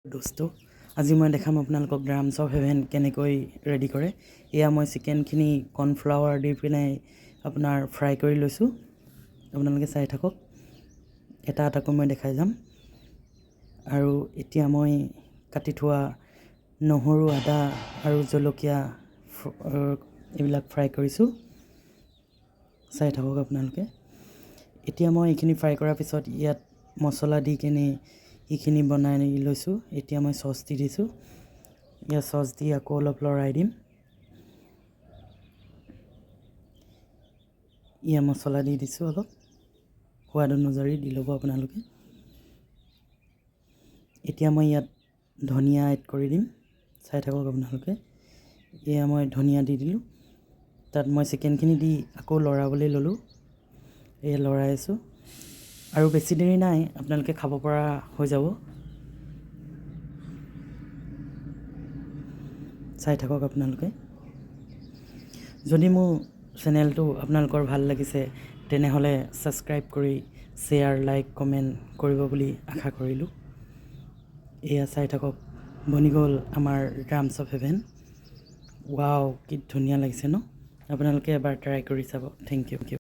দোস্ত আজি মই দেখাম আপোনালোকক ড্ৰামছ অফ হেভেন কেনেকৈ ৰেডি কৰে। এয়া মই চিকেনখিনি কৰ্ণফ্লাৱাৰ দি পিনে আপোনাৰ ফ্ৰাই কৰি লৈছোঁ। আপোনালোকে চাই থাকক, এটা এটাকৈ মই দেখাই যাম। আৰু এতিয়া মই কাটি থোৱা নহৰু, আদা আৰু জলকীয়া এইবিলাক ফ্ৰাই কৰিছোঁ। চাই থাকক আপোনালোকে। এতিয়া মই এইখিনি ফ্ৰাই কৰাৰ পিছত ইয়াত মছলা দি কিনে এইখিনি বনাই লৈছোঁ। এতিয়া মই চচ দি দিছোঁ। ইয়াত চচ দি আকৌ অলপ লৰাই দিম। ইয়াত মছলা দি দিছোঁ, অলপ সোৱাদ অনুযায়ী দি ল'ব আপোনালোকে। এতিয়া মই ইয়াত ধনিয়া এড কৰি দিম। চাই থাকক আপোনালোকে। এয়া মই ধনিয়া দি দিলোঁ। তাত মই চিকেনখিনি দি আকৌ লৰাবলৈ ল'লোঁ। এয়া লৰাই আছোঁ আৰু বেছি দেৰি নাই, আপোনালোকে খাব পৰা হৈ যাব। চাই থাকক আপোনালোকে। যদি মোৰ চেনেলটো আপোনালোকৰ ভাল লাগিছে তেনেহ'লে ছাবস্ক্ৰাইব কৰি শ্বেয়াৰ, লাইক, কমেণ্ট কৰিব বুলি আশা কৰিলোঁ। এয়া চাই থাকক, বনি গ'ল আমাৰ ড্ৰামছ অফ হেভেন। ৱাও, কি ধুনীয়া লাগিছে ন? আপোনালোকে এবাৰ ট্ৰাই কৰি চাব। Thank U.